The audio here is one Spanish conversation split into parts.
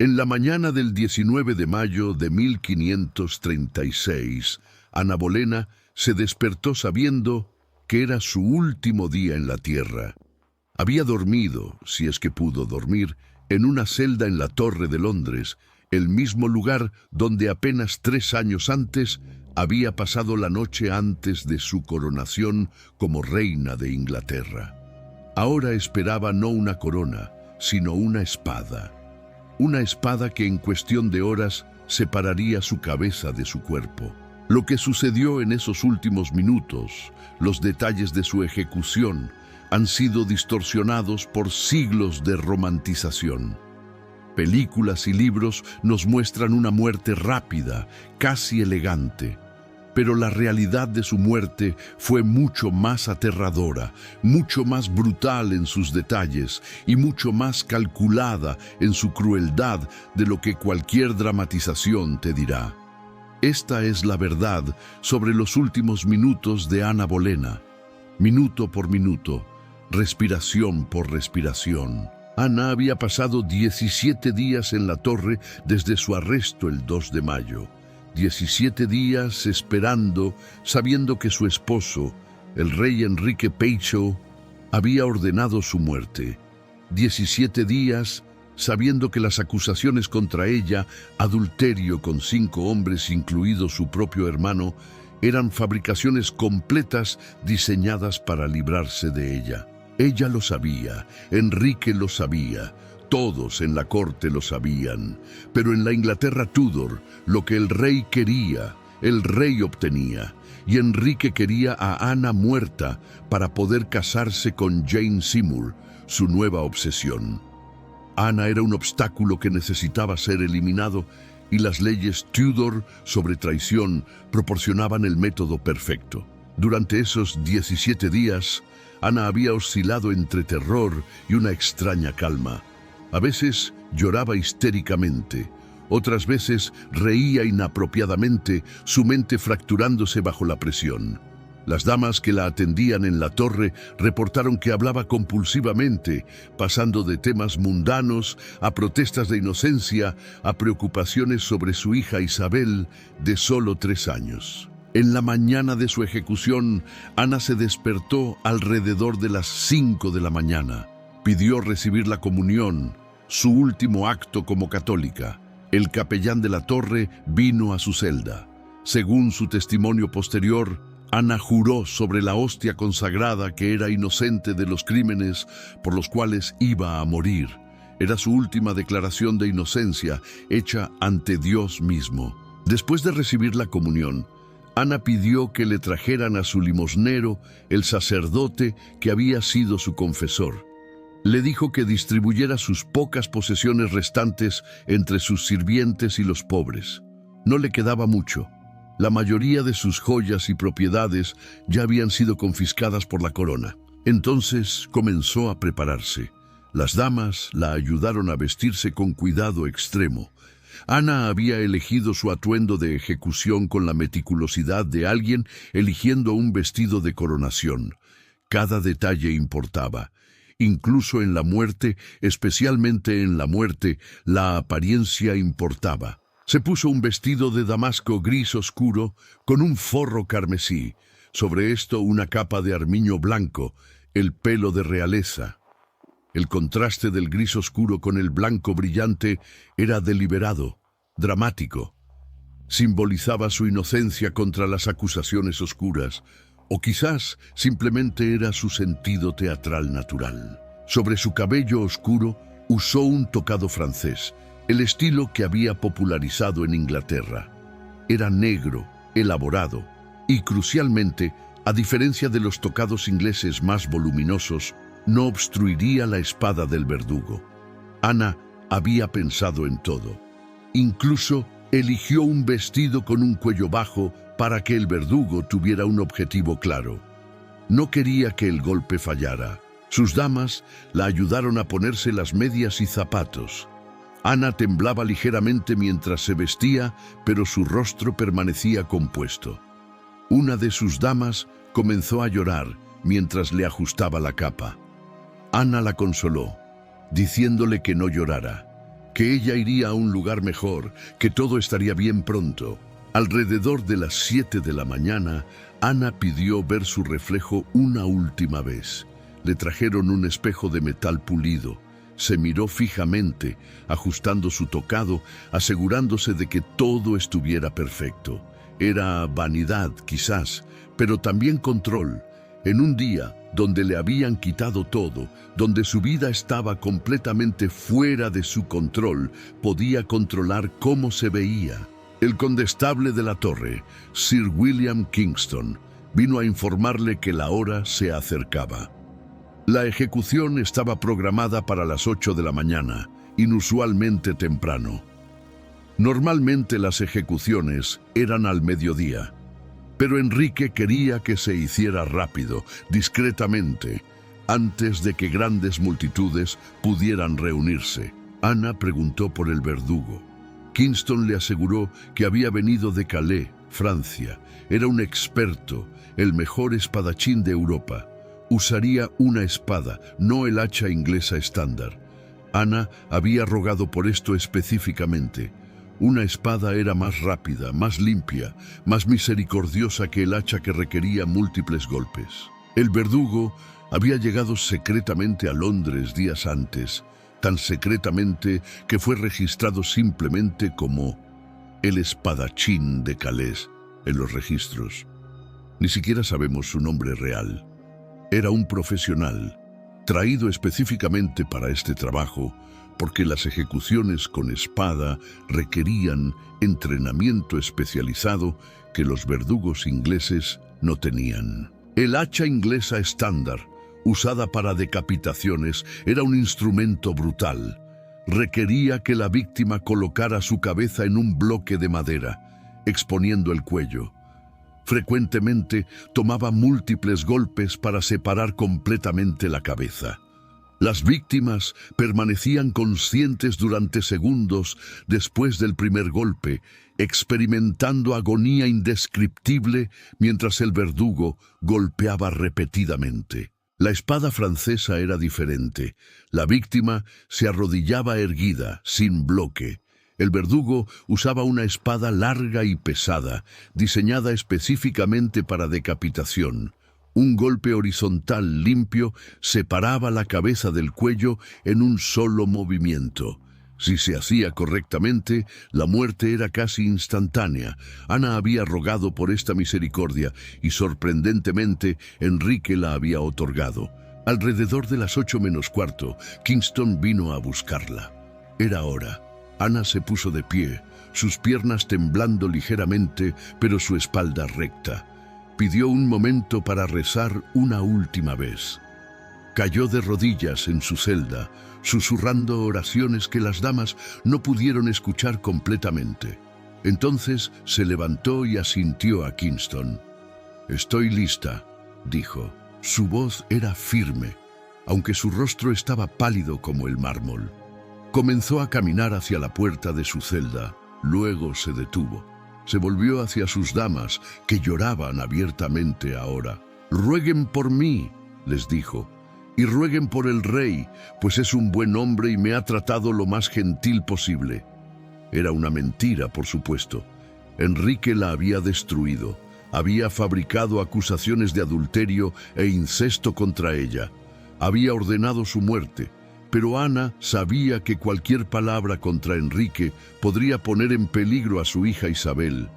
En la mañana del 19 de mayo de 1536, Ana Bolena se despertó sabiendo que era su último día en la tierra. Había dormido, si es que pudo dormir, en una celda en la Torre de Londres, el mismo lugar donde apenas 3 años antes había pasado la noche antes de su coronación como reina de Inglaterra. Ahora esperaba no una corona, sino una espada que en cuestión de horas separaría su cabeza de su cuerpo. Lo que sucedió en esos últimos minutos, los detalles de su ejecución, han sido distorsionados por siglos de romantización. Películas y libros nos muestran una muerte rápida, casi elegante. Pero la realidad de su muerte fue mucho más aterradora, mucho más brutal en sus detalles y mucho más calculada en su crueldad de lo que cualquier dramatización te dirá. Esta es la verdad sobre los últimos minutos de Ana Bolena, minuto por minuto, respiración por respiración. Ana había pasado 17 días en la torre desde su arresto el 2 de mayo. 17 días esperando, sabiendo que su esposo, el rey Enrique VIII, había ordenado su muerte. 17 días sabiendo que las acusaciones contra ella, adulterio con 5 hombres incluido su propio hermano, eran fabricaciones completas diseñadas para librarse de ella. Ella lo sabía, Enrique lo sabía, todos en la corte lo sabían, pero en la Inglaterra Tudor, lo que el rey quería, el rey obtenía, y Enrique quería a Ana muerta para poder casarse con Jane Seymour, su nueva obsesión. Ana era un obstáculo que necesitaba ser eliminado, y las leyes Tudor sobre traición proporcionaban el método perfecto. Durante esos 17 días, Ana había oscilado entre terror y una extraña calma. A veces lloraba histéricamente, otras veces reía inapropiadamente, su mente fracturándose bajo la presión. Las damas que la atendían en la torre reportaron que hablaba compulsivamente, pasando de temas mundanos a protestas de inocencia, a preocupaciones sobre su hija Isabel, de solo 3 años. En la mañana de su ejecución, Ana se despertó alrededor de las 5 de la mañana. Pidió recibir la comunión, su último acto como católica. El capellán de la torre vino a su celda. Según su testimonio posterior, Ana juró sobre la hostia consagrada que era inocente de los crímenes por los cuales iba a morir. Era su última declaración de inocencia, hecha ante Dios mismo. Después de recibir la comunión, Ana pidió que le trajeran a su limosnero, el sacerdote que había sido su confesor. Le dijo que distribuyera sus pocas posesiones restantes entre sus sirvientes y los pobres. No le quedaba mucho. La mayoría de sus joyas y propiedades ya habían sido confiscadas por la corona. Entonces comenzó a prepararse. Las damas la ayudaron a vestirse con cuidado extremo. Ana había elegido su atuendo de ejecución con la meticulosidad de alguien eligiendo un vestido de coronación. Cada detalle importaba. Incluso en la muerte, especialmente en la muerte, la apariencia importaba. Se puso un vestido de damasco gris oscuro con un forro carmesí. Sobre esto una capa de armiño blanco, el pelo de realeza. El contraste del gris oscuro con el blanco brillante era deliberado, dramático. Simbolizaba su inocencia contra las acusaciones oscuras, o quizás simplemente era su sentido teatral natural. Sobre su cabello oscuro usó un tocado francés, el estilo que había popularizado en Inglaterra. Era negro, elaborado, y crucialmente, a diferencia de los tocados ingleses más voluminosos, no obstruiría la espada del verdugo. Ana había pensado en todo. Incluso eligió un vestido con un cuello bajo para que el verdugo tuviera un objetivo claro. No quería que el golpe fallara. Sus damas la ayudaron a ponerse las medias y zapatos. Ana temblaba ligeramente mientras se vestía, pero su rostro permanecía compuesto. Una de sus damas comenzó a llorar mientras le ajustaba la capa. Ana la consoló, diciéndole que no llorara, que ella iría a un lugar mejor, que todo estaría bien pronto. Alrededor de las 7 de la mañana, Ana pidió ver su reflejo una última vez. Le trajeron un espejo de metal pulido. Se miró fijamente, ajustando su tocado, asegurándose de que todo estuviera perfecto. Era vanidad, quizás, pero también control. En un día donde le habían quitado todo, donde su vida estaba completamente fuera de su control, podía controlar cómo se veía. El condestable de la torre, Sir William Kingston, vino a informarle que la hora se acercaba. La ejecución estaba programada para las 8 de la mañana, inusualmente temprano. Normalmente las ejecuciones eran al mediodía, pero Enrique quería que se hiciera rápido, discretamente, antes de que grandes multitudes pudieran reunirse. Ana preguntó por el verdugo. Kingston le aseguró que había venido de Calais, Francia. Era un experto, el mejor espadachín de Europa. Usaría una espada, no el hacha inglesa estándar. Ana había rogado por esto específicamente. Una espada era más rápida, más limpia, más misericordiosa que el hacha que requería múltiples golpes. El verdugo había llegado secretamente a Londres días antes, tan secretamente que fue registrado simplemente como el espadachín de Calais en los registros. Ni siquiera sabemos su nombre real. Era un profesional, traído específicamente para este trabajo, porque las ejecuciones con espada requerían entrenamiento especializado que los verdugos ingleses no tenían. El hacha inglesa estándar, usada para decapitaciones, era un instrumento brutal. Requería que la víctima colocara su cabeza en un bloque de madera, exponiendo el cuello. Frecuentemente tomaba múltiples golpes para separar completamente la cabeza. Las víctimas permanecían conscientes durante segundos después del primer golpe, experimentando agonía indescriptible mientras el verdugo golpeaba repetidamente. La espada francesa era diferente. La víctima se arrodillaba erguida, sin bloque. El verdugo usaba una espada larga y pesada, diseñada específicamente para decapitación. Un golpe horizontal limpio separaba la cabeza del cuello en un solo movimiento. Si se hacía correctamente, la muerte era casi instantánea. Ana había rogado por esta misericordia y, sorprendentemente, Enrique la había otorgado. Alrededor de las 8:15, Kingston vino a buscarla. Era hora. Ana se puso de pie, sus piernas temblando ligeramente, pero su espalda recta. Pidió un momento para rezar una última vez. Cayó de rodillas en su celda, susurrando oraciones que las damas no pudieron escuchar completamente. Entonces se levantó y asintió a Kingston. «Estoy lista», dijo. Su voz era firme, aunque su rostro estaba pálido como el mármol. Comenzó a caminar hacia la puerta de su celda, luego se detuvo. Se volvió hacia sus damas, que lloraban abiertamente ahora. «Rueguen por mí», les dijo, «y rueguen por el rey, pues es un buen hombre y me ha tratado lo más gentil posible». Era una mentira, por supuesto. Enrique la había destruido. Había fabricado acusaciones de adulterio e incesto contra ella. Había ordenado su muerte. Pero Ana sabía que cualquier palabra contra Enrique podría poner en peligro a su hija Isabel.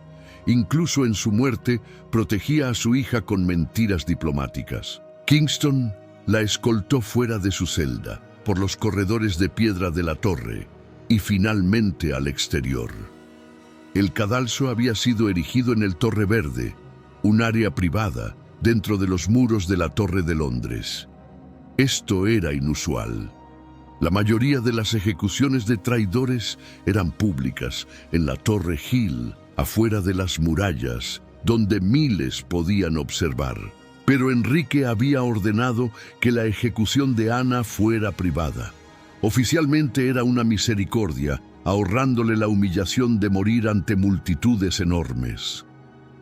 Incluso en su muerte, protegía a su hija con mentiras diplomáticas. Kingston la escoltó fuera de su celda, por los corredores de piedra de la torre, y finalmente al exterior. El cadalso había sido erigido en el Torre Verde, un área privada dentro de los muros de la Torre de Londres. Esto era inusual. La mayoría de las ejecuciones de traidores eran públicas, en la Torre Hill, afuera de las murallas, donde miles podían observar. Pero Enrique había ordenado que la ejecución de Ana fuera privada. Oficialmente era una misericordia, ahorrándole la humillación de morir ante multitudes enormes.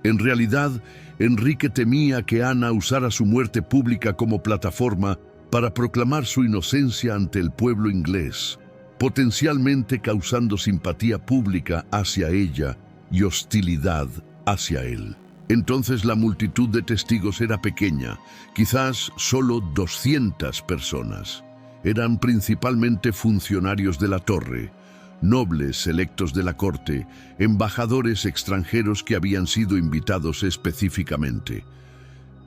En realidad, Enrique temía que Ana usara su muerte pública como plataforma para proclamar su inocencia ante el pueblo inglés. potencialmente causando simpatía pública hacia ella y hostilidad hacia él. Entonces la multitud de testigos era pequeña, quizás solo 200 personas. Eran principalmente funcionarios de la torre, nobles electos de la corte, embajadores extranjeros que habían sido invitados específicamente.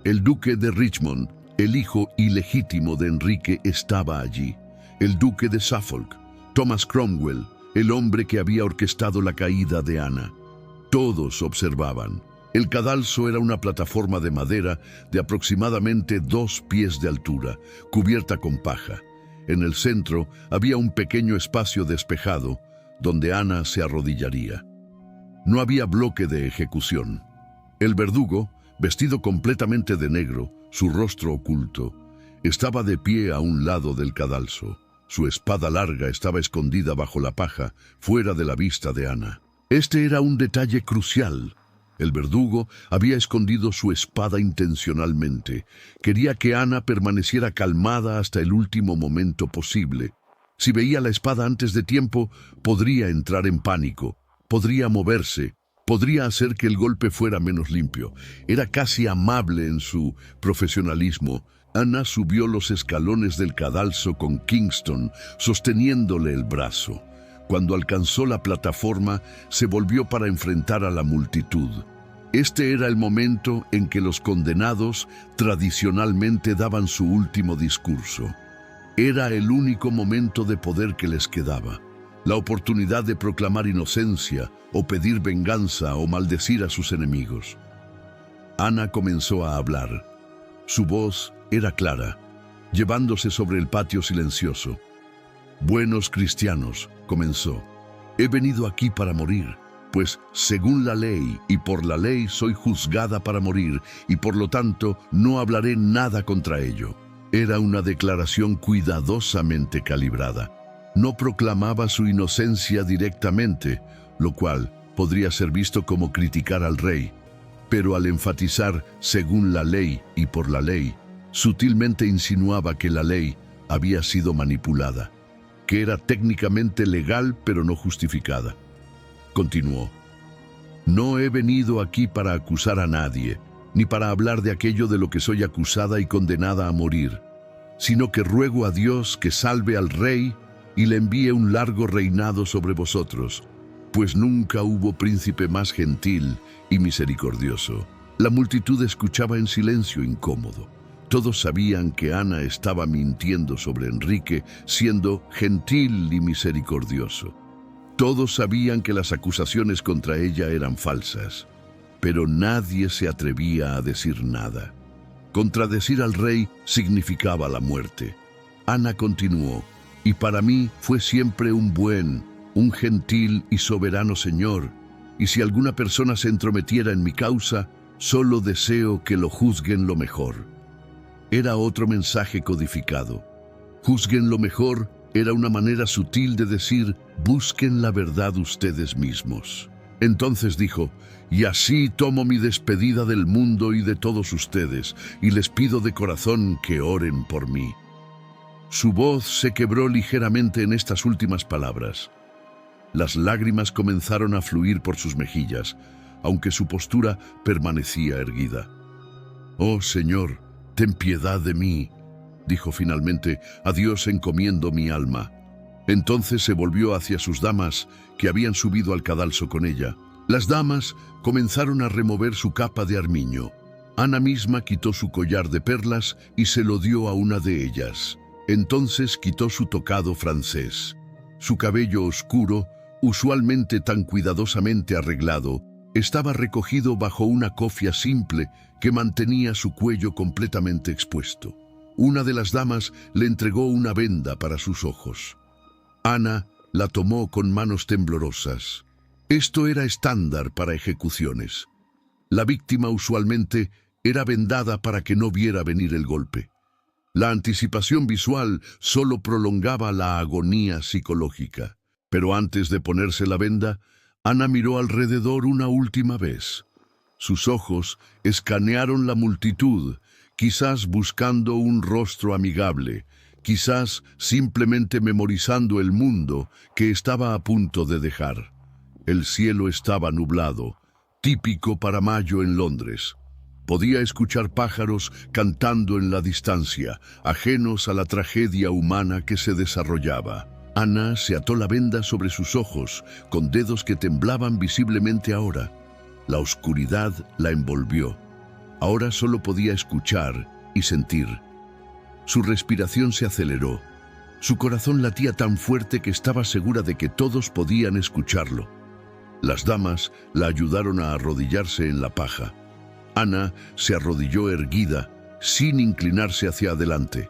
El duque de Richmond, el hijo ilegítimo de Enrique, estaba allí. El duque de Suffolk, Thomas Cromwell, el hombre que había orquestado la caída de Ana. Todos observaban. El cadalso era una plataforma de madera de aproximadamente 2 pies de altura, cubierta con paja. En el centro había un pequeño espacio despejado donde Ana se arrodillaría. No había bloque de ejecución. El verdugo, vestido completamente de negro, su rostro oculto, estaba de pie a un lado del cadalso. Su espada larga estaba escondida bajo la paja, fuera de la vista de Ana. Este era un detalle crucial. El verdugo había escondido su espada intencionalmente. Quería que Ana permaneciera calmada hasta el último momento posible. Si veía la espada antes de tiempo, podría entrar en pánico, podría moverse, podría hacer que el golpe fuera menos limpio. Era casi amable en su profesionalismo. Ana subió los escalones del cadalso con Kingston, sosteniéndole el brazo. Cuando alcanzó la plataforma, se volvió para enfrentar a la multitud. Este era el momento en que los condenados tradicionalmente daban su último discurso. Era el único momento de poder que les quedaba. La oportunidad de proclamar inocencia, o pedir venganza, o maldecir a sus enemigos. Ana comenzó a hablar. Su voz era clara, llevándose sobre el patio silencioso. «Buenos cristianos», comenzó, «he venido aquí para morir, pues según la ley y por la ley soy juzgada para morir, y por lo tanto no hablaré nada contra ello». Era una declaración cuidadosamente calibrada. No proclamaba su inocencia directamente, lo cual podría ser visto como criticar al rey, pero al enfatizar según la ley y por la ley, sutilmente insinuaba que la ley había sido manipulada, que era técnicamente legal pero no justificada. Continuó: «No he venido aquí para acusar a nadie, ni para hablar de aquello de lo que soy acusada y condenada a morir, sino que ruego a Dios que salve al rey y le envíe un largo reinado sobre vosotros, pues nunca hubo príncipe más gentil y misericordioso». La multitud escuchaba en silencio incómodo. Todos sabían que Ana estaba mintiendo sobre Enrique, siendo gentil y misericordioso. Todos sabían que las acusaciones contra ella eran falsas, pero nadie se atrevía a decir nada. Contradecir al rey significaba la muerte. Ana continuó: «Y para mí fue siempre un buen, un gentil y soberano señor, y si alguna persona se entrometiera en mi causa, solo deseo que lo juzguen lo mejor». Era otro mensaje codificado. Juzguen lo mejor era una manera sutil de decir: busquen la verdad ustedes mismos. Entonces dijo: «Y así tomo mi despedida del mundo y de todos ustedes, y les pido de corazón que oren por mí». Su voz se quebró ligeramente en estas últimas palabras. Las lágrimas comenzaron a fluir por sus mejillas, aunque su postura permanecía erguida. «Oh Señor, ten piedad de mí», dijo finalmente: «a Dios encomiendo mi alma». Entonces se volvió hacia sus damas, que habían subido al cadalso con ella. Las damas comenzaron a remover su capa de armiño. Ana misma quitó su collar de perlas y se lo dio a una de ellas. Entonces quitó su tocado francés. Su cabello oscuro, usualmente tan cuidadosamente arreglado, estaba recogido bajo una cofia simple que mantenía su cuello completamente expuesto. Una de las damas le entregó una venda para sus ojos. Ana la tomó con manos temblorosas. Esto era estándar para ejecuciones. La víctima usualmente era vendada para que no viera venir el golpe. La anticipación visual solo prolongaba la agonía psicológica. Pero antes de ponerse la venda, Ana miró alrededor una última vez. Sus ojos escanearon la multitud, quizás buscando un rostro amigable, quizás simplemente memorizando el mundo que estaba a punto de dejar. El cielo estaba nublado, típico para mayo en Londres. Podía escuchar pájaros cantando en la distancia, ajenos a la tragedia humana que se desarrollaba. Ana se ató la venda sobre sus ojos, con dedos que temblaban visiblemente ahora. La oscuridad la envolvió. Ahora solo podía escuchar y sentir. Su respiración se aceleró. Su corazón latía tan fuerte que estaba segura de que todos podían escucharlo. Las damas la ayudaron a arrodillarse en la paja. Ana se arrodilló erguida, sin inclinarse hacia adelante.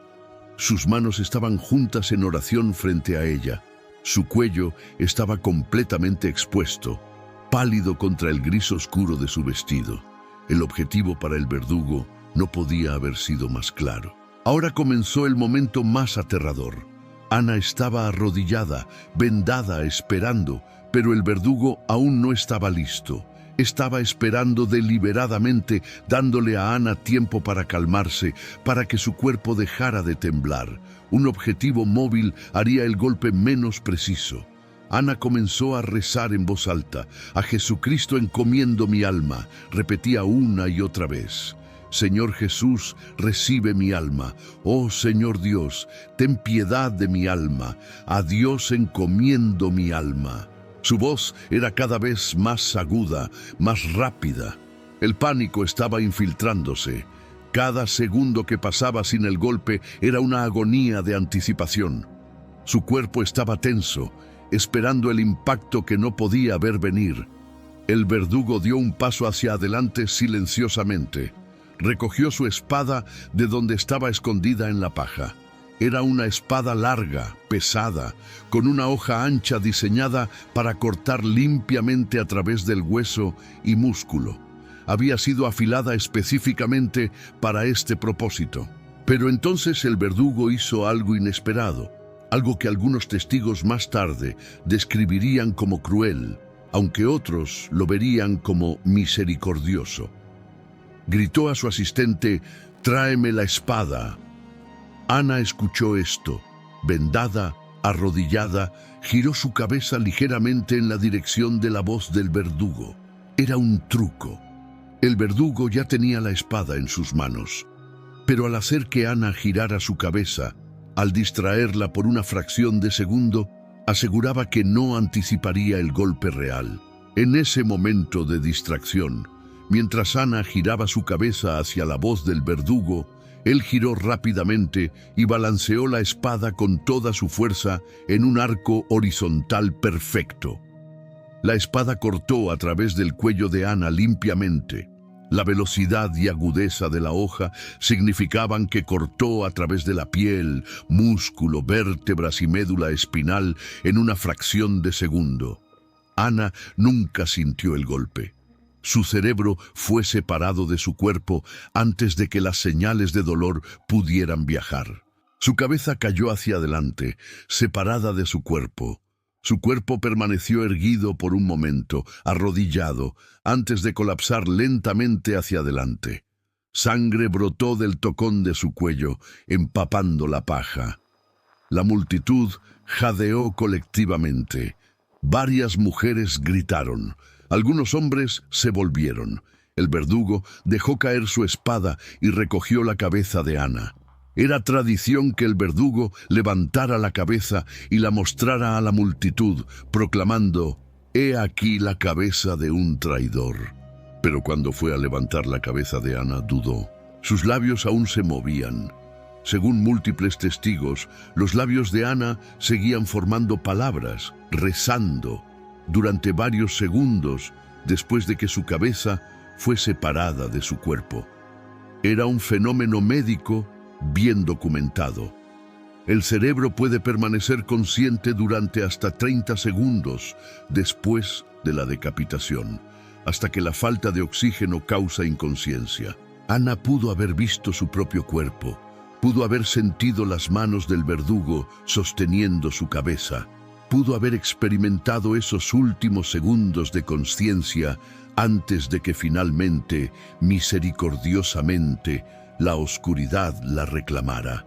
Sus manos estaban juntas en oración frente a ella. Su cuello estaba completamente expuesto, pálido contra el gris oscuro de su vestido. El objetivo para el verdugo no podía haber sido más claro. Ahora comenzó el momento más aterrador. Ana estaba arrodillada, vendada, esperando, pero el verdugo aún no estaba listo. Estaba esperando deliberadamente, dándole a Ana tiempo para calmarse, para que su cuerpo dejara de temblar. Un objetivo móvil haría el golpe menos preciso. Ana comenzó a rezar en voz alta. «A Jesucristo encomiendo mi alma», repetía una y otra vez. «Señor Jesús, recibe mi alma. Oh Señor Dios, ten piedad de mi alma. A Dios encomiendo mi alma». Su voz era cada vez más aguda, más rápida. El pánico estaba infiltrándose. Cada segundo que pasaba sin el golpe era una agonía de anticipación. Su cuerpo estaba tenso, esperando el impacto que no podía ver venir. El verdugo dio un paso hacia adelante silenciosamente. Recogió su espada de donde estaba escondida en la paja. Era una espada larga, pesada, con una hoja ancha diseñada para cortar limpiamente a través del hueso y músculo. Había sido afilada específicamente para este propósito. Pero entonces el verdugo hizo algo inesperado, algo que algunos testigos más tarde describirían como cruel, aunque otros lo verían como misericordioso. Gritó a su asistente: «Tráeme la espada». Ana escuchó esto. Vendada, arrodillada, giró su cabeza ligeramente en la dirección de la voz del verdugo. Era un truco. El verdugo ya tenía la espada en sus manos. Pero al hacer que Ana girara su cabeza, al distraerla por una fracción de segundo, aseguraba que no anticiparía el golpe real. En ese momento de distracción, mientras Ana giraba su cabeza hacia la voz del verdugo, él giró rápidamente y balanceó la espada con toda su fuerza en un arco horizontal perfecto. La espada cortó a través del cuello de Ana limpiamente. La velocidad y agudeza de la hoja significaban que cortó a través de la piel, músculo, vértebras y médula espinal en una fracción de segundo. Ana nunca sintió el golpe. Su cerebro fue separado de su cuerpo antes de que las señales de dolor pudieran viajar. Su cabeza cayó hacia adelante, separada de su cuerpo. Su cuerpo permaneció erguido por un momento, arrodillado, antes de colapsar lentamente hacia adelante. Sangre brotó del tocón de su cuello, empapando la paja. La multitud jadeó colectivamente. Varias mujeres gritaron. Algunos hombres se volvieron. El verdugo dejó caer su espada y recogió la cabeza de Ana. Era tradición que el verdugo levantara la cabeza y la mostrara a la multitud, proclamando: «He aquí la cabeza de un traidor». Pero cuando fue a levantar la cabeza de Ana, dudó. Sus labios aún se movían. Según múltiples testigos, los labios de Ana seguían formando palabras, rezando, durante varios segundos después de que su cabeza fue separada de su cuerpo. Era un fenómeno médico bien documentado. El cerebro puede permanecer consciente durante hasta 30 segundos después de la decapitación, hasta que la falta de oxígeno causa inconsciencia. Ana pudo haber visto su propio cuerpo, pudo haber sentido las manos del verdugo sosteniendo su cabeza, pudo haber experimentado esos últimos segundos de consciencia antes de que finalmente, misericordiosamente, la oscuridad la reclamara.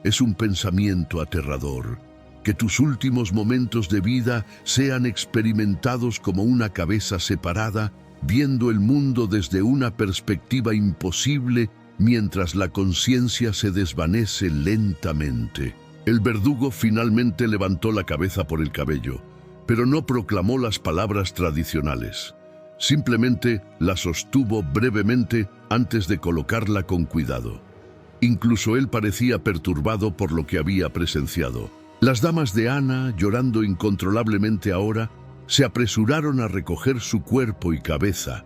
es un pensamiento aterrador. Que tus últimos momentos de vida sean experimentados como una cabeza separada, viendo el mundo desde una perspectiva imposible mientras la conciencia se desvanece lentamente. El verdugo finalmente levantó la cabeza por el cabello, pero no proclamó las palabras tradicionales. Simplemente la sostuvo brevemente antes de colocarla con cuidado. Incluso él parecía perturbado por lo que había presenciado. Las damas de Ana, llorando incontrolablemente ahora, se apresuraron a recoger su cuerpo y cabeza.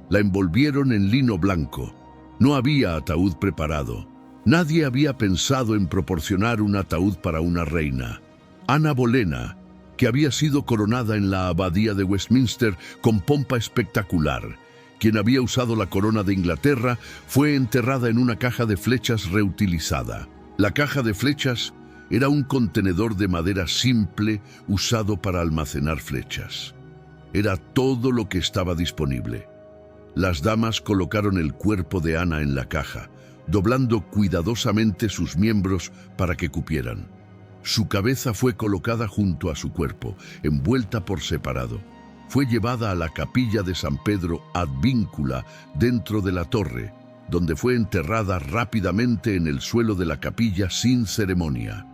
La envolvieron en lino blanco. No había ataúd preparado. Nadie había pensado en proporcionar un ataúd para una reina. Ana Bolena, que había sido coronada en la abadía de Westminster con pompa espectacular, quien había usado la corona de Inglaterra, fue enterrada en una caja de flechas reutilizada. La caja de flechas era un contenedor de madera simple usado para almacenar flechas. Era todo lo que estaba disponible. Las damas colocaron el cuerpo de Ana en la caja, doblando cuidadosamente sus miembros para que cupieran. Su cabeza fue colocada junto a su cuerpo, envuelta por separado. Fue llevada a la capilla de San Pedro ad Víncula dentro de la torre, donde fue enterrada rápidamente en el suelo de la capilla sin ceremonia.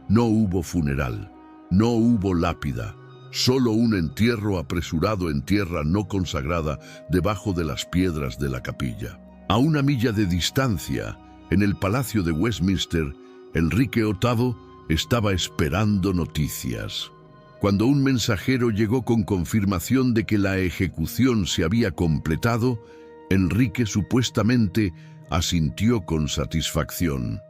No hubo funeral, no hubo lápida, solo un entierro apresurado en tierra no consagrada debajo de las piedras de la capilla. A una milla de distancia, en el Palacio de Westminster, Enrique VIII estaba esperando noticias. Cuando un mensajero llegó con confirmación de que la ejecución se había completado, Enrique supuestamente asintió con satisfacción.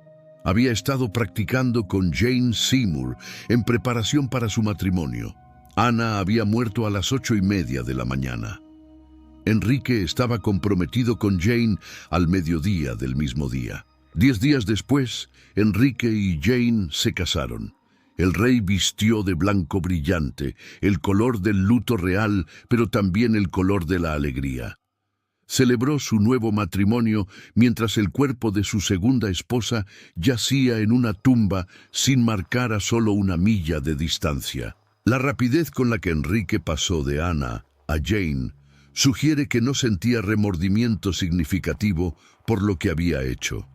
Había estado practicando con Jane Seymour en preparación para su matrimonio. Ana había muerto a las 8:30 de la mañana. Enrique estaba comprometido con Jane al mediodía del mismo día. 10 días después, Enrique y Jane se casaron. El rey vistió de blanco brillante, el color del luto real, pero también el color de la alegría. Celebró su nuevo matrimonio mientras el cuerpo de su segunda esposa yacía en una tumba sin marcar a solo una milla de distancia. La rapidez con la que Enrique pasó de Ana a Jane sugiere que no sentía remordimiento significativo por lo que había hecho.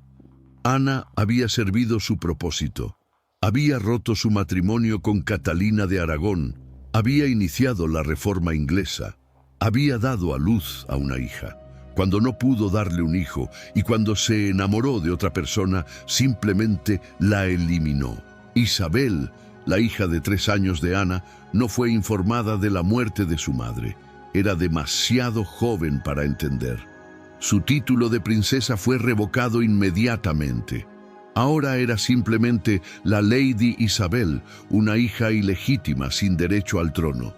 Ana había servido su propósito. Había roto su matrimonio con Catalina de Aragón. Había iniciado la reforma inglesa. Había dado a luz a una hija. Cuando no pudo darle un hijo y cuando se enamoró de otra persona, simplemente la eliminó. Isabel, la hija de 3 años de Ana, no fue informada de la muerte de su madre. Era demasiado joven para entender. Su título de princesa fue revocado inmediatamente. Ahora era simplemente la Lady Isabel, una hija ilegítima sin derecho al trono.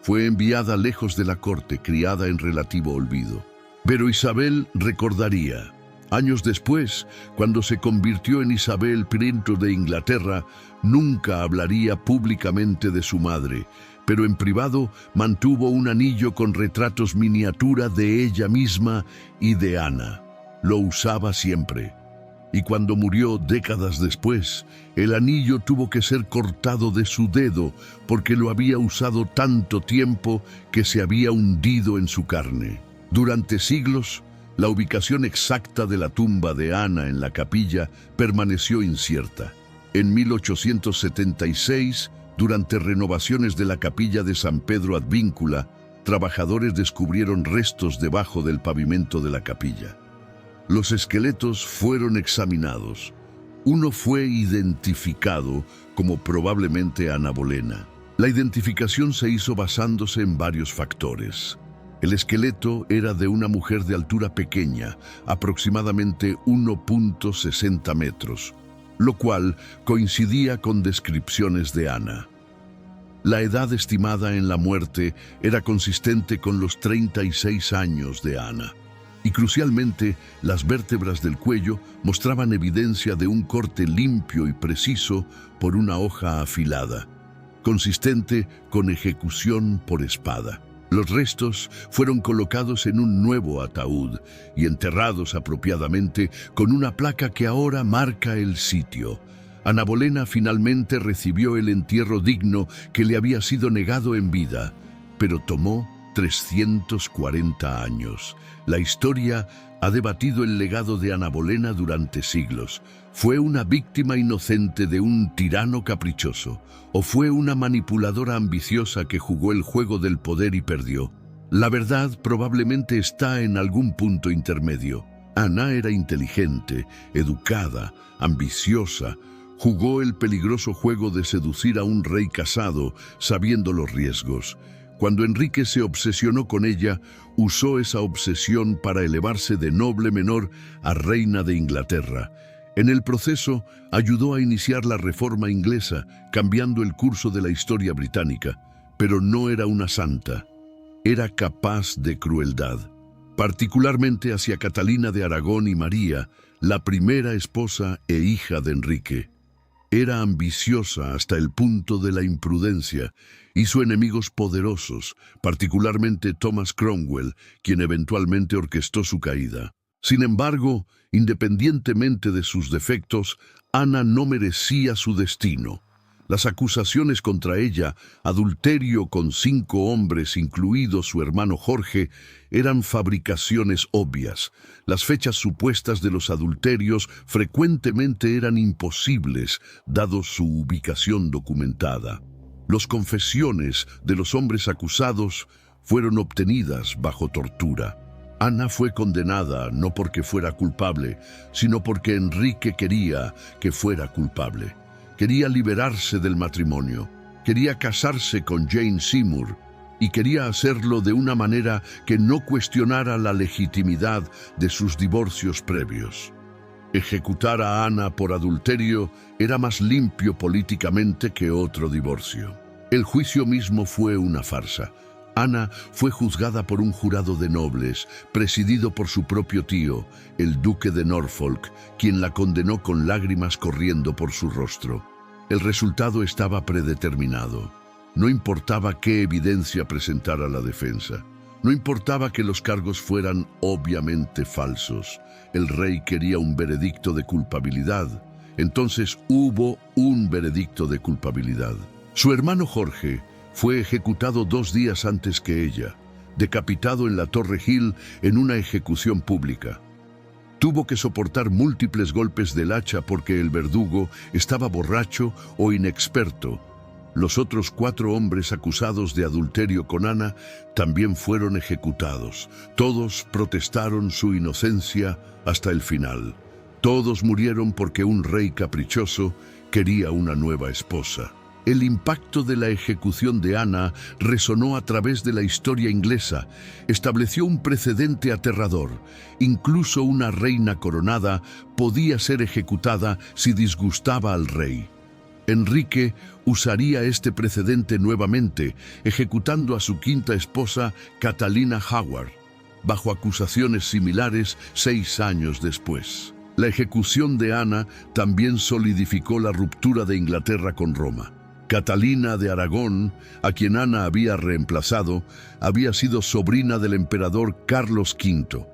Fue enviada lejos de la corte, criada en relativo olvido. Pero Isabel recordaría. Años después, cuando se convirtió en Isabel I de Inglaterra, nunca hablaría públicamente de su madre, pero en privado mantuvo un anillo con retratos miniatura de ella misma y de Ana. Lo usaba siempre. Y cuando murió décadas después, el anillo tuvo que ser cortado de su dedo porque lo había usado tanto tiempo que se había hundido en su carne. Durante siglos, la ubicación exacta de la tumba de Ana en la capilla permaneció incierta. En 1876, durante renovaciones de la capilla de San Pedro ad Víncula, trabajadores descubrieron restos debajo del pavimento de la capilla. Los esqueletos fueron examinados. Uno fue identificado como probablemente Ana Bolena. La identificación se hizo basándose en varios factores. El esqueleto era de una mujer de altura pequeña, aproximadamente 1.60 metros, lo cual coincidía con descripciones de Ana. La edad estimada en la muerte era consistente con los 36 años de Ana. Y crucialmente, las vértebras del cuello mostraban evidencia de un corte limpio y preciso por una hoja afilada, consistente con ejecución por espada. Los restos fueron colocados en un nuevo ataúd y enterrados apropiadamente con una placa que ahora marca el sitio. Ana Bolena finalmente recibió el entierro digno que le había sido negado en vida, pero tomó 340 años. La historia ha debatido el legado de Ana Bolena durante siglos. ¿Fue una víctima inocente de un tirano caprichoso? ¿O fue una manipuladora ambiciosa que jugó el juego del poder y perdió? La verdad probablemente está en algún punto intermedio. Ana era inteligente, educada, ambiciosa. Jugó el peligroso juego de seducir a un rey casado, sabiendo los riesgos. Cuando Enrique se obsesionó con ella, usó esa obsesión para elevarse de noble menor a reina de Inglaterra. En el proceso, ayudó a iniciar la reforma inglesa, cambiando el curso de la historia británica. Pero no era una santa. Era capaz de crueldad, particularmente hacia Catalina de Aragón y María, la primera esposa e hija de Enrique. Era ambiciosa hasta el punto de la imprudencia. Hizo enemigos poderosos, particularmente Thomas Cromwell, quien eventualmente orquestó su caída. Sin embargo, independientemente de sus defectos, Ana no merecía su destino. Las acusaciones contra ella, adulterio con 5 hombres, incluido su hermano Jorge, eran fabricaciones obvias. Las fechas supuestas de los adulterios frecuentemente eran imposibles, dado su ubicación documentada. Las confesiones de los hombres acusados fueron obtenidas bajo tortura. Ana fue condenada no porque fuera culpable, sino porque Enrique quería que fuera culpable. Quería liberarse del matrimonio, quería casarse con Jane Seymour y quería hacerlo de una manera que no cuestionara la legitimidad de sus divorcios previos. Ejecutar a Ana por adulterio era más limpio políticamente que otro divorcio. El juicio mismo fue una farsa. Ana fue juzgada por un jurado de nobles, presidido por su propio tío, el duque de Norfolk, quien la condenó con lágrimas corriendo por su rostro. El resultado estaba predeterminado. No importaba qué evidencia presentara la defensa. No importaba que los cargos fueran obviamente falsos. El rey quería un veredicto de culpabilidad. Entonces hubo un veredicto de culpabilidad. Su hermano Jorge fue ejecutado 2 días antes que ella, decapitado en la Torre Hill en una ejecución pública. Tuvo que soportar múltiples golpes del hacha porque el verdugo estaba borracho o inexperto. Los otros 4 hombres acusados de adulterio con Ana también fueron ejecutados. Todos protestaron su inocencia hasta el final. Todos murieron porque un rey caprichoso quería una nueva esposa. El impacto de la ejecución de Ana resonó a través de la historia inglesa. Estableció un precedente aterrador. Incluso una reina coronada podía ser ejecutada si disgustaba al rey. Enrique usaría este precedente nuevamente, ejecutando a su 5ª esposa, Catalina Howard, bajo acusaciones similares 6 años después. La ejecución de Ana también solidificó la ruptura de Inglaterra con Roma. Catalina de Aragón, a quien Ana había reemplazado, había sido sobrina del emperador Carlos V,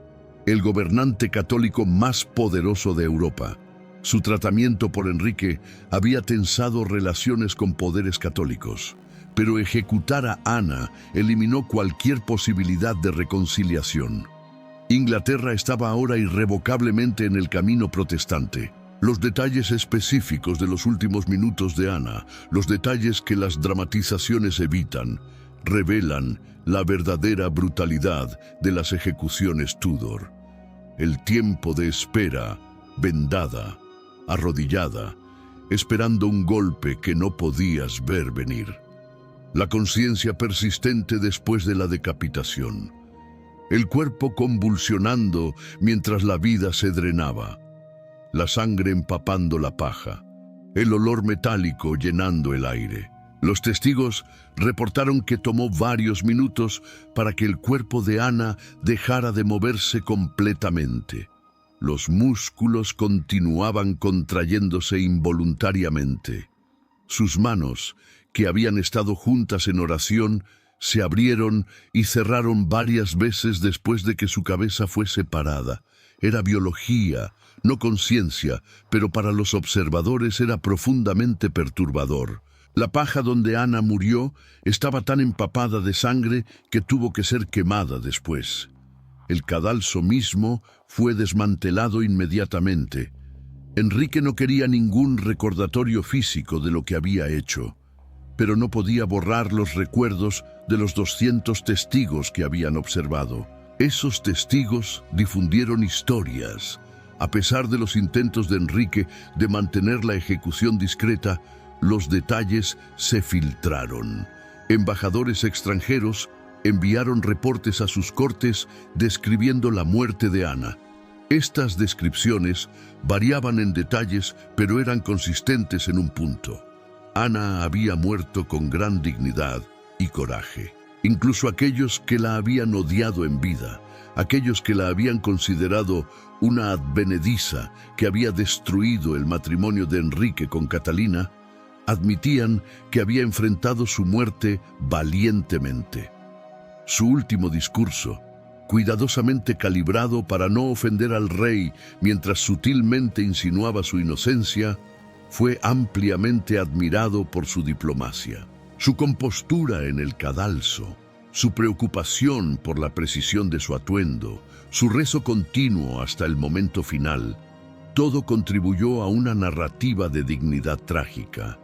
el gobernante católico más poderoso de Europa. Su tratamiento por Enrique había tensado relaciones con poderes católicos, pero ejecutar a Ana eliminó cualquier posibilidad de reconciliación. Inglaterra estaba ahora irrevocablemente en el camino protestante. Los detalles específicos de los últimos minutos de Ana, los detalles que las dramatizaciones evitan, revelan la verdadera brutalidad de las ejecuciones Tudor. El tiempo de espera, vendada, arrodillada, esperando un golpe que no podías ver venir. La conciencia persistente después de la decapitación. El cuerpo convulsionando mientras la vida se drenaba. La sangre empapando la paja, el olor metálico llenando el aire. Los testigos reportaron que tomó varios minutos para que el cuerpo de Ana dejara de moverse completamente. Los músculos continuaban contrayéndose involuntariamente. Sus manos, que habían estado juntas en oración, se abrieron y cerraron varias veces después de que su cabeza fue separada. era biología, no conciencia, pero para los observadores era profundamente perturbador. La paja donde Ana murió estaba tan empapada de sangre que tuvo que ser quemada después. El cadalso mismo fue desmantelado inmediatamente. Enrique no quería ningún recordatorio físico de lo que había hecho, pero no podía borrar los recuerdos de los 200 testigos que habían observado. Esos testigos difundieron historias. A pesar de los intentos de Enrique de mantener la ejecución discreta, los detalles se filtraron. Embajadores extranjeros enviaron reportes a sus cortes describiendo la muerte de Ana. Estas descripciones variaban en detalles, pero eran consistentes en un punto. Ana había muerto con gran dignidad y coraje. Incluso aquellos que la habían odiado en vida, aquellos que la habían considerado una advenediza que había destruido el matrimonio de Enrique con Catalina, admitían que había enfrentado su muerte valientemente. Su último discurso, cuidadosamente calibrado para no ofender al rey mientras sutilmente insinuaba su inocencia, fue ampliamente admirado por su diplomacia. Su compostura en el cadalso, su preocupación por la precisión de su atuendo, su rezo continuo hasta el momento final, todo contribuyó a una narrativa de dignidad trágica.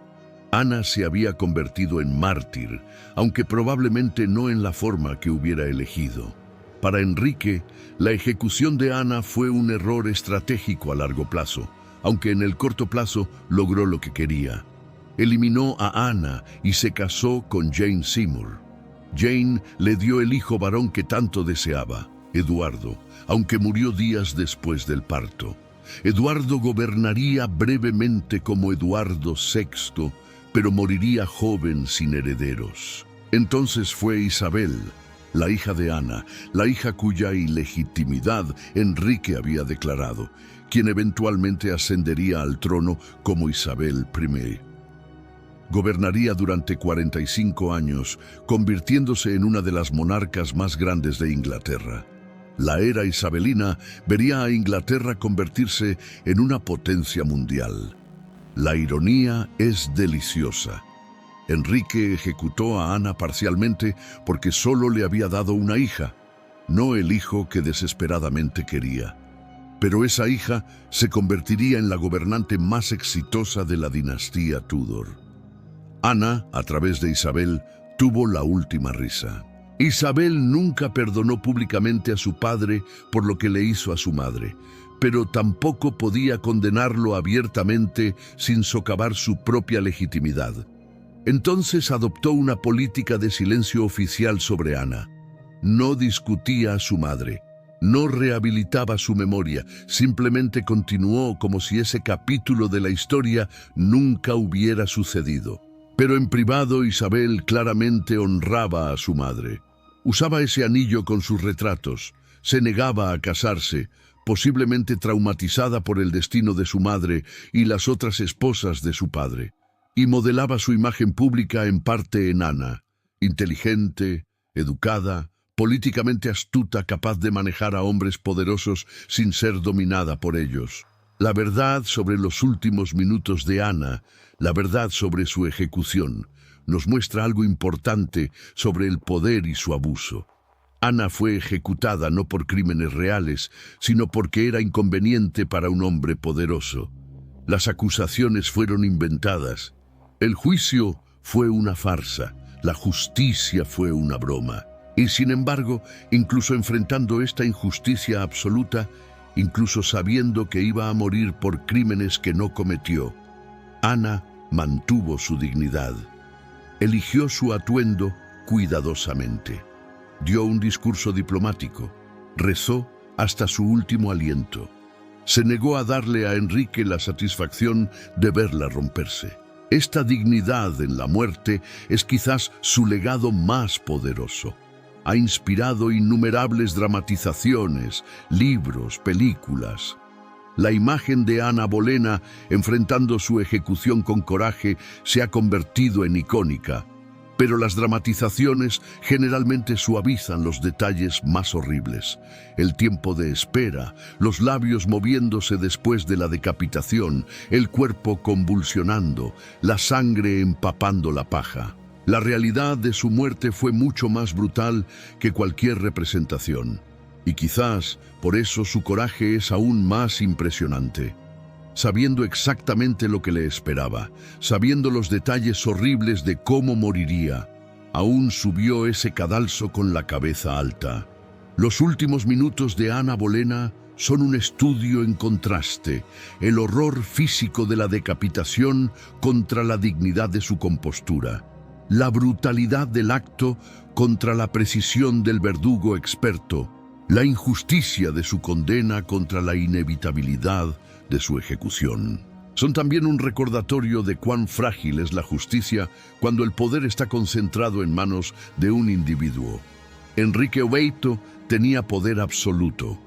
Ana se había convertido en mártir, aunque probablemente no en la forma que hubiera elegido. Para Enrique, la ejecución de Ana fue un error estratégico a largo plazo, aunque en el corto plazo logró lo que quería. Eliminó a Ana y se casó con Jane Seymour. Jane le dio el hijo varón que tanto deseaba, Eduardo, aunque murió días después del parto. Eduardo gobernaría brevemente como Eduardo VI, pero moriría joven sin herederos. Entonces fue Isabel, la hija de Ana, la hija cuya ilegitimidad Enrique había declarado, quien eventualmente ascendería al trono como Isabel I. Gobernaría durante 45 años, convirtiéndose en una de las monarcas más grandes de Inglaterra. La era isabelina vería a Inglaterra convertirse en una potencia mundial. La ironía es deliciosa. Enrique ejecutó a Ana parcialmente porque solo le había dado una hija, no el hijo que desesperadamente quería. Pero esa hija se convertiría en la gobernante más exitosa de la dinastía Tudor. Ana, a través de Isabel, tuvo la última risa. Isabel nunca perdonó públicamente a su padre por lo que le hizo a su madre, pero tampoco podía condenarlo abiertamente sin socavar su propia legitimidad. Entonces adoptó una política de silencio oficial sobre Ana. No discutía a su madre, no rehabilitaba su memoria, simplemente continuó como si ese capítulo de la historia nunca hubiera sucedido. Pero en privado Isabel claramente honraba a su madre. Usaba ese anillo con sus retratos, se negaba a casarse, posiblemente traumatizada por el destino de su madre y las otras esposas de su padre, y modelaba su imagen pública en parte en Ana, inteligente, educada, políticamente astuta, capaz de manejar a hombres poderosos sin ser dominada por ellos. La verdad sobre los últimos minutos de Ana, la verdad sobre su ejecución, nos muestra algo importante sobre el poder y su abuso. Ana fue ejecutada no por crímenes reales, sino porque era inconveniente para un hombre poderoso. Las acusaciones fueron inventadas. El juicio fue una farsa. La justicia fue una broma. Y sin embargo, incluso enfrentando esta injusticia absoluta, incluso sabiendo que iba a morir por crímenes que no cometió, Ana mantuvo su dignidad. Eligió su atuendo cuidadosamente. Dio un discurso diplomático. Rezó hasta su último aliento. Se negó a darle a Enrique la satisfacción de verla romperse. Esta dignidad en la muerte es quizás su legado más poderoso. Ha inspirado innumerables dramatizaciones, libros, películas. La imagen de Ana Bolena enfrentando su ejecución con coraje se ha convertido en icónica. Pero las dramatizaciones generalmente suavizan los detalles más horribles. El tiempo de espera, los labios moviéndose después de la decapitación, el cuerpo convulsionando, la sangre empapando la paja. La realidad de su muerte fue mucho más brutal que cualquier representación. Y quizás por eso su coraje es aún más impresionante. Sabiendo exactamente lo que le esperaba, sabiendo los detalles horribles de cómo moriría, aún subió ese cadalso con la cabeza alta. Los últimos minutos de Anna Bolena son un estudio en contraste, el horror físico de la decapitación contra la dignidad de su compostura, la brutalidad del acto contra la precisión del verdugo experto, la injusticia de su condena contra la inevitabilidad de su ejecución. Son también un recordatorio de cuán frágil es la justicia cuando el poder está concentrado en manos de un individuo. Enrique Obeito tenía poder absoluto.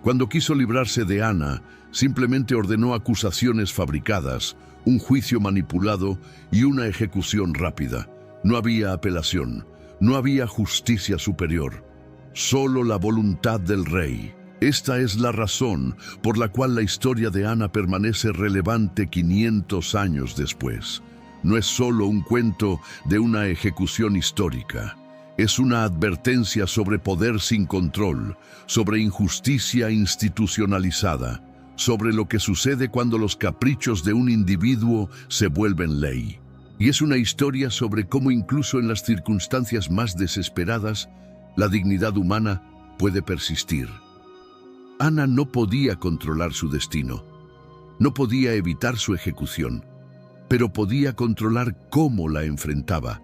Cuando quiso librarse de Anna, simplemente ordenó acusaciones fabricadas, un juicio manipulado y una ejecución rápida. No había apelación, no había justicia superior, solo la voluntad del rey. Esta es la razón por la cual la historia de Anna permanece relevante 500 años después. No es solo un cuento de una ejecución histórica. Es una advertencia sobre poder sin control, sobre injusticia institucionalizada, sobre lo que sucede cuando los caprichos de un individuo se vuelven ley. Y es una historia sobre cómo incluso en las circunstancias más desesperadas, la dignidad humana puede persistir. Anna no podía controlar su destino, no podía evitar su ejecución, pero podía controlar cómo la enfrentaba,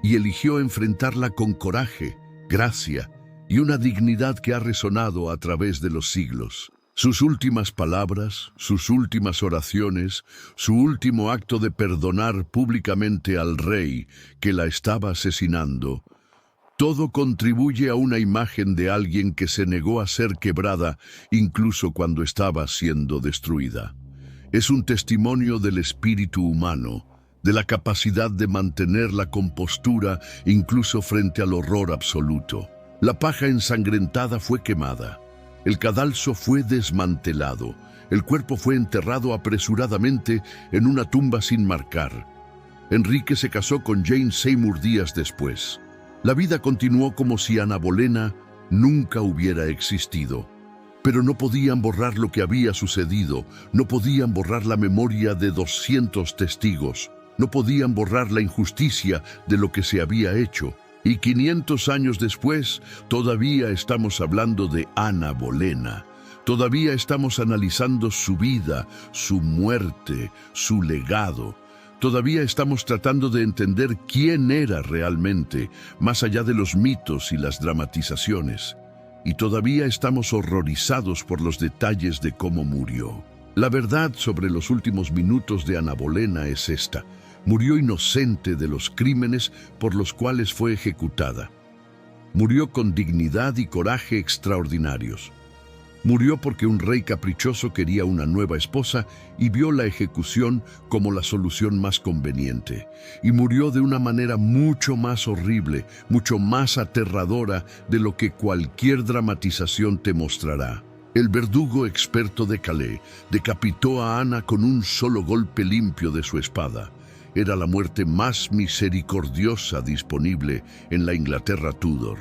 y eligió enfrentarla con coraje, gracia y una dignidad que ha resonado a través de los siglos. Sus últimas palabras, sus últimas oraciones, su último acto de perdonar públicamente al rey que la estaba asesinando, todo contribuye a una imagen de alguien que se negó a ser quebrada incluso cuando estaba siendo destruida. Es un testimonio del espíritu humano, de la capacidad de mantener la compostura incluso frente al horror absoluto. La paja ensangrentada fue quemada, el cadalso fue desmantelado, el cuerpo fue enterrado apresuradamente en una tumba sin marcar. Enrique se casó con Jane Seymour días después. La vida continuó como si Anna Bolena nunca hubiera existido. Pero no podían borrar lo que había sucedido, no podían borrar la memoria de 200 testigos, no podían borrar la injusticia de lo que se había hecho. Y 500 años después, todavía estamos hablando de Anna Bolena. Todavía estamos analizando su vida, su muerte, su legado. Todavía estamos tratando de entender quién era realmente, más allá de los mitos y las dramatizaciones. Y todavía estamos horrorizados por los detalles de cómo murió. La verdad sobre los últimos minutos de Anna Bolena es esta: murió inocente de los crímenes por los cuales fue ejecutada. Murió con dignidad y coraje extraordinarios. Murió porque un rey caprichoso quería una nueva esposa y vio la ejecución como la solución más conveniente. Y murió de una manera mucho más horrible, mucho más aterradora de lo que cualquier dramatización te mostrará. El verdugo experto de Calais decapitó a Anna con un solo golpe limpio de su espada. Era la muerte más misericordiosa disponible en la Inglaterra Tudor.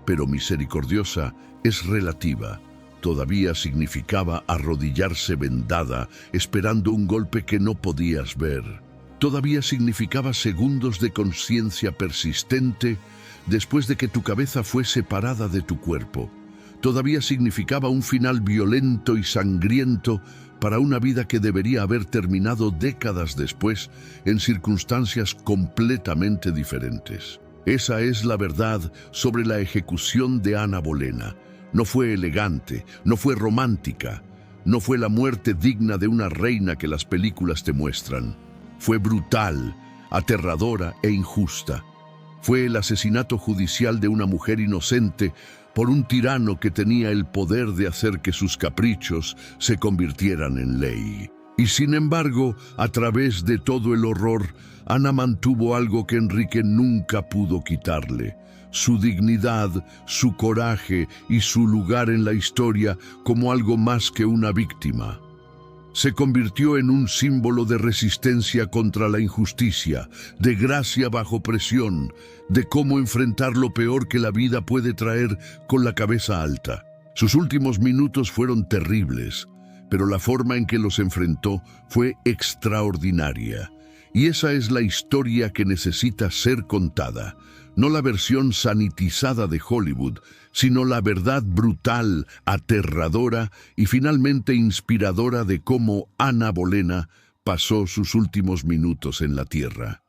Pero misericordiosa es relativa. Todavía significaba arrodillarse vendada, esperando un golpe que no podías ver. Todavía significaba segundos de conciencia persistente después de que tu cabeza fue separada de tu cuerpo. Todavía significaba un final violento y sangriento para una vida que debería haber terminado décadas después en circunstancias completamente diferentes. Esa es la verdad sobre la ejecución de Anna Bolena. No fue elegante, no fue romántica, no fue la muerte digna de una reina que las películas te muestran. Fue brutal, aterradora e injusta. Fue el asesinato judicial de una mujer inocente por un tirano que tenía el poder de hacer que sus caprichos se convirtieran en ley. Y sin embargo, a través de todo el horror, Ana mantuvo algo que Enrique nunca pudo quitarle: su dignidad, su coraje y su lugar en la historia como algo más que una víctima. Se convirtió en un símbolo de resistencia contra la injusticia, de gracia bajo presión, de cómo enfrentar lo peor que la vida puede traer con la cabeza alta. Sus últimos minutos fueron terribles, pero la forma en que los enfrentó fue extraordinaria. Y esa es la historia que necesita ser contada, no la versión sanitizada de Hollywood, sino la verdad brutal, aterradora y finalmente inspiradora de cómo Ana Bolena pasó sus últimos minutos en la tierra.